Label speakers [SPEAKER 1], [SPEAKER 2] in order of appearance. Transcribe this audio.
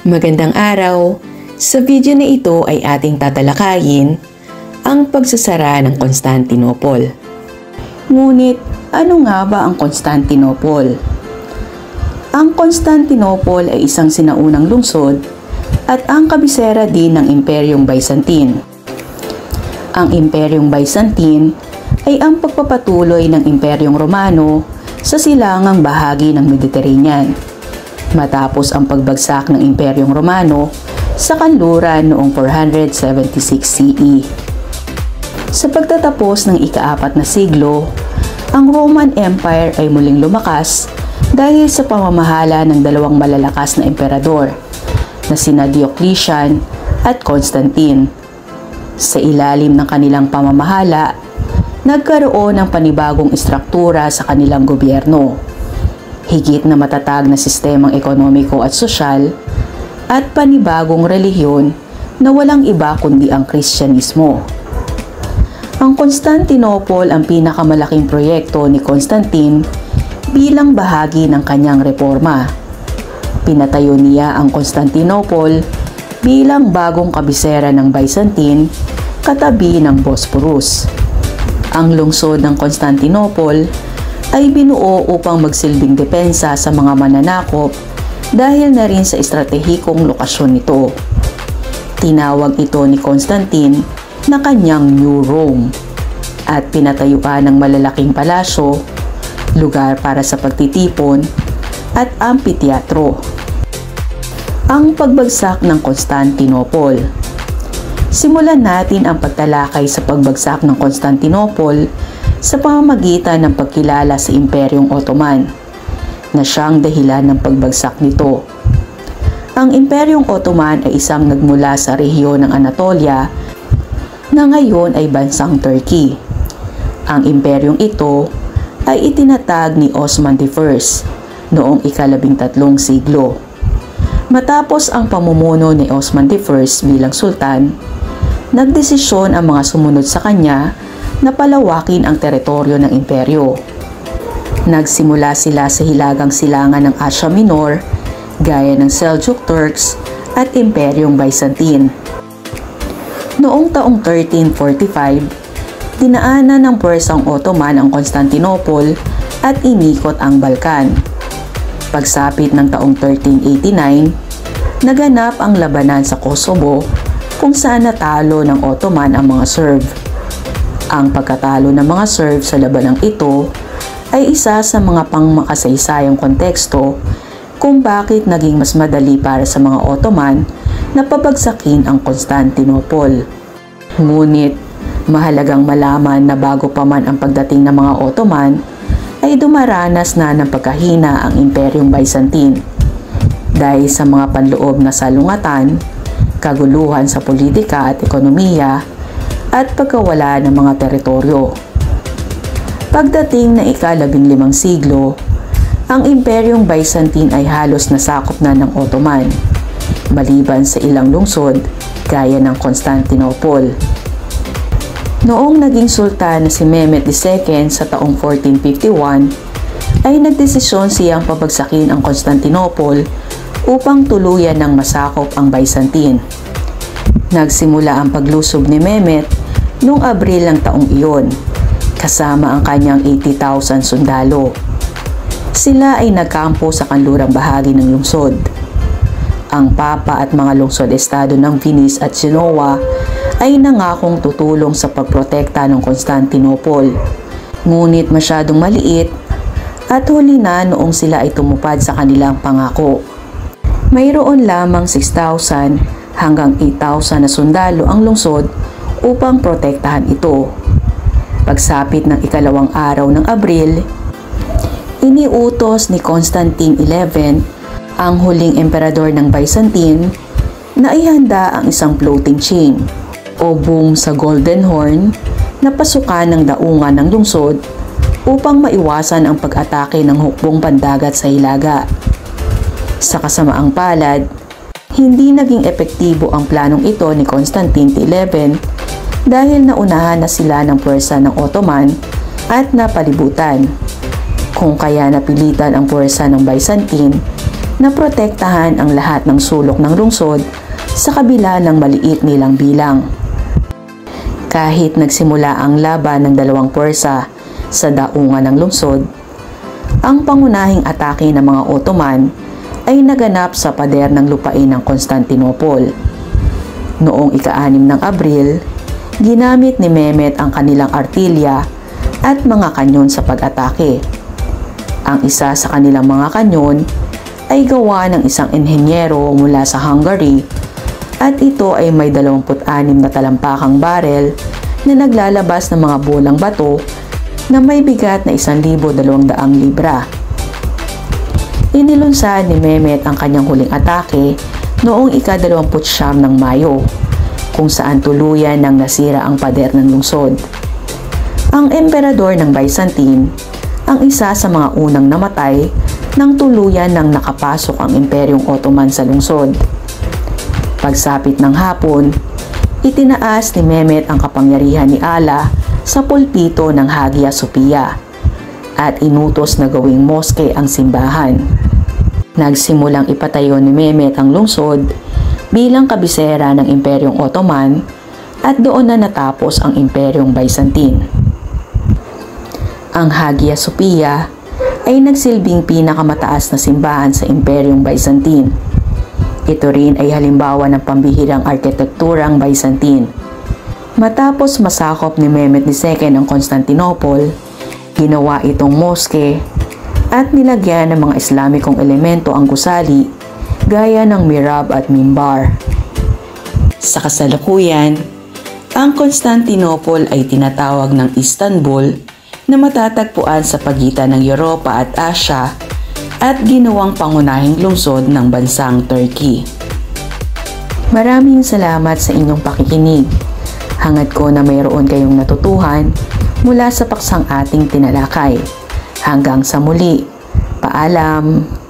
[SPEAKER 1] Magandang araw! Sa video na ito ay ating tatalakayin ang pagsasara ng Constantinople. Ngunit ano nga ba ang Constantinople? Ang Constantinople ay isang sinaunang lungsod at ang kabisera din ng Imperyong Byzantine. Ang Imperyong Byzantine ay ang pagpapatuloy ng Imperyong Romano sa silangang bahagi ng Mediterranean, matapos ang pagbagsak ng Imperyong Romano sa kanluran noong 476 CE. Sa pagtatapos ng ika-4 na siglo, ang Roman Empire ay muling lumakas dahil sa pamamahala ng dalawang malalakas na emperador na sina Diocletian at Constantine. Sa ilalim ng kanilang pamamahala, nagkaroon ng panibagong istruktura sa kanilang gobyerno, higit na matatag na sistemang ekonomiko at sosyal, at panibagong relihiyon na walang iba kundi ang Kristyanismo. Ang Constantinople ang pinakamalaking proyekto ni Constantine bilang bahagi ng kanyang reforma. Pinatayo niya ang Constantinople bilang bagong kabisera ng Byzantine katabi ng Bosphorus. Ang lungsod ng Constantinople ay binuo upang magsilbing depensa sa mga mananakop dahil na rin sa estratehikong lokasyon nito. Tinawag ito ni Constantine na kanyang New Rome at pinatayuan ng malalaking palasyo, lugar para sa pagtitipon at amphitheatro. Ang pagbagsak ng Constantinople. Simulan natin ang pagtalakay sa pagbagsak ng Constantinople sa pamamagitan ng pagkilala sa Imperyong Ottoman, na siyang dahilan ng pagbagsak nito. Ang Imperyong Ottoman ay isang nagmula sa rehiyon ng Anatolia na ngayon ay bansang Turkey. Ang imperyong ito ay itinatag ni Osman I noong ika-13 siglo. Matapos ang pamumuno ni Osman I bilang sultan, nagdesisyon ang mga sumunod sa kanya na palawakin ang teritoryo ng imperyo. Nagsimula sila sa hilagang silangan ng Asia Minor, gaya ng Seljuk Turks at Imperyong Byzantine. Noong taong 1345, dinaanan ng puwersang Ottoman ang Constantinople at inikot ang Balkan. Pagsapit ng taong 1389, naganap ang labanan sa Kosovo kung saan natalo ng Ottoman ang mga Serb. Ang pagkatalo ng mga Serb sa labanang ito ay isa sa mga pangmakasaysayang konteksto kung bakit naging mas madali para sa mga Ottoman na pabagsakin ang Constantinople. Ngunit, mahalagang malaman na bago pa man ang pagdating ng mga Ottoman, ay dumaranas na ng pagkahina ang Imperyong Byzantine dahil sa mga panloob na salungatan, kaguluhan sa politika at ekonomiya, at pagkawala ng mga teritoryo. Pagdating na ika-15 siglo, ang Imperyong Byzantine ay halos nasakop na ng Ottoman, maliban sa ilang lungsod gaya ng Constantinople. Noong naging sultan na si Mehmed II sa taong 1451, ay nagdesisyon siyang pabagsakin ang Constantinople upang tuluyan ng masakop ang Byzantine. Nagsimula ang paglusob ni Mehmed noong Abril ng taong iyon, kasama ang kanyang 80,000 sundalo. Sila ay nagkampo sa kanlurang bahagi ng lungsod. Ang Papa at mga lungsod-estado ng Venice at Genoa ay nangakong tutulong sa pagprotekta ng Constantinople. Ngunit masyadong maliit at huli na noong sila ay tumupad sa kanilang pangako. Mayroon lamang 6,000 hanggang 8,000 na sundalo ang lungsod upang protektahan ito. Pagsapit ng ikalawang araw ng Abril, iniutos ni Constantine XI, ang huling emperador ng Byzantine, na ihanda ang isang floating chain o boom sa Golden Horn na pasukan ng daungan ng lungsod upang maiwasan ang pag-atake ng hukbong pandagat sa hilaga. Sa kasamaang palad, hindi naging epektibo ang planong ito ni Constantine XI dahil naunahan na sila ng puwersa ng Ottoman at napalibutan. Kung kaya napilitan ang puwersa ng Byzantine na protektahan ang lahat ng sulok ng lungsod sa kabila ng maliit nilang bilang. Kahit nagsimula ang laban ng dalawang puwersa sa daungan ng lungsod, ang pangunahing atake ng mga Ottoman ay naganap sa pader ng lupain ng Constantinople. Noong ika-6 ng Abril, ginamit ni Mehmet ang kanilang artilya at mga kanyon sa pag-atake. Ang isa sa kanilang mga kanyon ay gawa ng isang inhenyero mula sa Hungary at ito ay may 26 na talampakang barel na naglalabas ng mga bolang bato na may bigat na 1,200 libra. Inilunsad ni Mehmet ang kanyang huling atake noong ika-29 ng Mayo, kung saan tuluyan nang nasira ang pader ng lungsod. Ang emperador ng Byzantine, ang isa sa mga unang namatay nang tuluyan nang nakapasok ang Imperyong Ottoman sa lungsod. Pagsapit ng hapon, itinaas ni Mehmet ang kapangyarihan ni Allah sa pulpito ng Hagia Sophia at inutos na gawing moske ang simbahan. Nagsimulang ipatayo ni Mehmet ang lungsod bilang kabisera ng Imperyong Ottoman at doon na natapos ang Imperyong Byzantine. Ang Hagia Sophia ay nagsilbing pinakamataas na simbahan sa Imperyong Byzantine. Ito rin ay halimbawa ng pambihirang arkitekturang Byzantine. Matapos masakop ni Mehmet II ang Constantinople, ginawa itong moske at nilagyan ng mga Islamikong elemento ang gusali gaya ng mihrab at mimbar. Sa kasalukuyan, ang Constantinople ay tinatawag ng Istanbul na matatagpuan sa pagitan ng Europa at Asia at ginawang pangunahing lungsod ng bansang Turkey. Maraming salamat sa inyong pakikinig. Hangad ko na mayroon kayong natutuhan mula sa paksang ating tinalakay. Hanggang sa muli. Paalam!